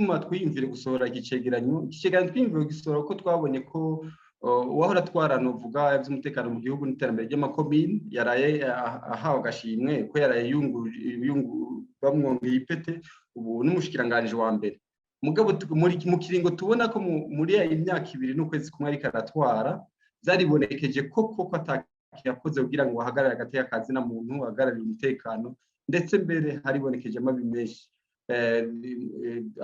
gituma twiyumvire gusohora icegeranyo twiyumvire gusohora ko twabonye ko uwahora twaranovuga ivy'umutekano mu gihugu n'iterambere ry'amakomine yaraye ahawe agashimwe ko yaraye bamwongeye ipete ubu n'umushikiranganje wa mbere mugabo mu kiringo tubona ko muri imyaka 2 n'ukwezi kumwe ariko aratwara byaribonekeje ko atakiyakoze kugira ngo ahagarare agateka kazi na muntu ahagarare umutekano ndetse mbere haribonekeje amabi menshi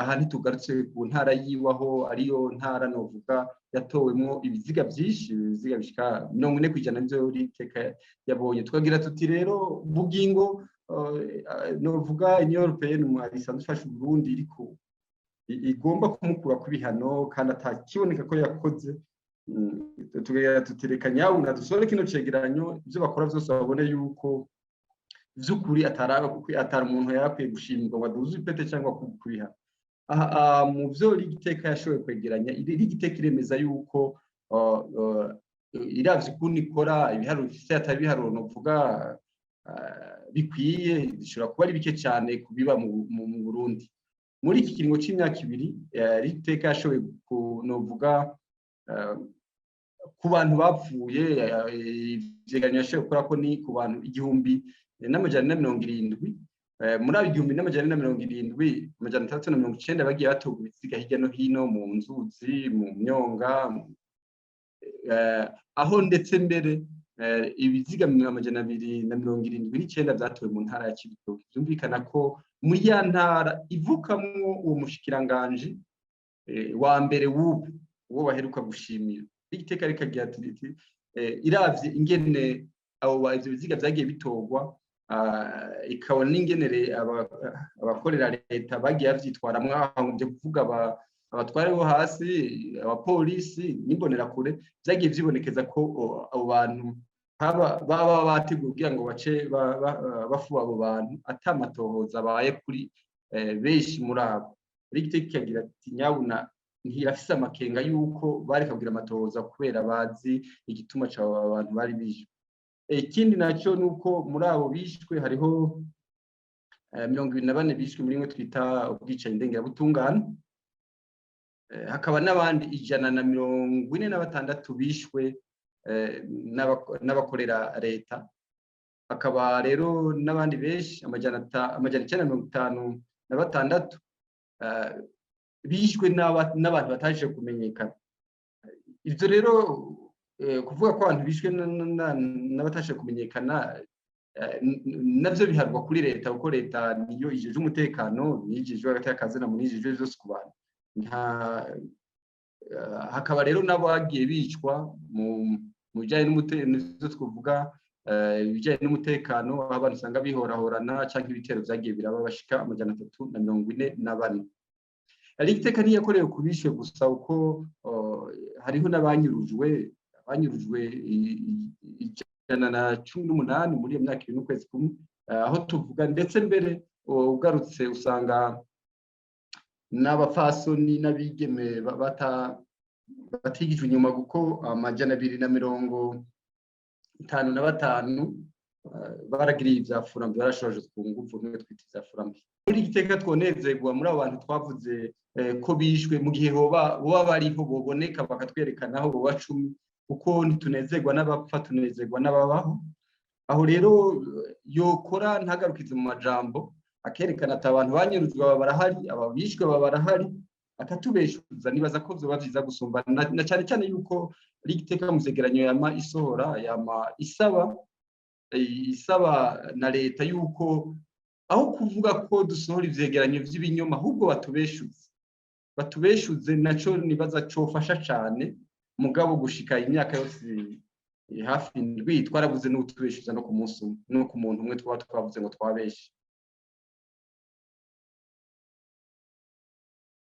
aha ntitugarutse ku ntara yiwaho ariyo ntara novuga yatowemwo ibiziga byinshi ibiziga bishika 40% byo riteka yabonye twagira tuti rero bugingo novuga Union Européenne mu isanzwe ifasha Burundi iriko igomba kumukura ku bihano kandi atakiboneka ko yakoze tugira tuterekanya una dusore kino cegeranyo ibyo bakora byose babone yuko vyukuri atara umuntu yarakwiye gushimirwa ngo aduze ipete cyangwa kubiha mu byo rigiteka yashoboye kwegeranya rigiteka iremeza yuko iravye ukuntu ikora ibiharuro bifite atari ibiharuro novuga bikwiye bishobora kuba ari bike cyane kubiba mu Burundi muri iki kiringo c'imyaka 2 rigiteka yashoboye novuga ku bantu bapfuye ivyegeranyo yashoboye gukora ko ni ku bantu 1070 muri abo 1070 690 bagiye batoga ibiziga hirya no hino mu nzuzi mu myonga aho ndetse mbere ibiziga 279 byatowe mu ntara ya Cibitoke byumvikana ko muri ya ntara ivukamwo uwo mushikiranganje wa mbere uwo baheruka gushimira igiteka rikagira ati iravye ingene abo ivyo biziga byagiye bitogwa ikabona n'ingenere abakorera leta bagiye bavyitwara mwaho byo kuvuga abatware bo hasi abapolisi n'imbonera kure byagiye vyibonekeza ko abo bantu baba bateguye kugira ngo bace bafuba abo bantu atamatohoza abaye kuri benshi muri abo rigiteka kigira ati nyabuna ntiyafise amakenga yuko bari kabwira amatohoza kubera bazi igituma cyo abantu bari bishwe ikindi nacyo nuko muri abo bishwe hariho 24 bishwe muri mwe twita ubwicanyi ndengera hakaba n'abandi 146 bishwe n'abakorera leta hakaba rero n'abandi benshi 956 bishwe n'abantu bataje kumenyekana ivyo rero kuvuga ko abantu bishwe n'abatashe kumenyekana navyo biharwa kuri leta kuko leta niyo ijeje umutekano nijeje hagati y'akazi na munijije byose ku bantu hakaba rero n'abagiye bicwa mu bijanye n'umutekano twavuga ibijanye n'umutekano abantu usanga bihorahorana cyangwa ibitero byagiye biraba bashika 344 ari igiteka niyakorewe kubishwe gusa uko hariho n'abanyurujwe 118 muri iyo myaka 2 n'ukwezi kumwe aho tuvuga ndetse mbere ugarutse usanga n'abafasoni n'abigeme batigijwe inyuma kuko 255 baragiriye ivyafura barashoje ku nguvu n'umwe twita ivyafura muri igiteka twonezerwa muri abo bantu twavuze ko bishwe mu gihe boba bariho boboneka bakatwerekana aho boba 10 kuko ntitunezerwa n'abapfa tunezerwa n'ababaho aho rero yokora ntagarukize mu majambo akerekana ati abantu banyuruzwa barahari ababishwe barahari akatubeshuza nibaza ko byo bavyiza gusumba na cyane cyane yuko rigiteka mu zegeranyo yama isohora yama isaba na leta yuko aho kuvuga ko dusohora ivyegeranyo vy'ibinyoma ahubwo batubeshuze naco nibaza cofasha cyane mugabo gushika imyaka yose hafi ndwi twarabuze n'utubeshuza no ku munsi no ku muntu umwe twavuze ngo twabeshe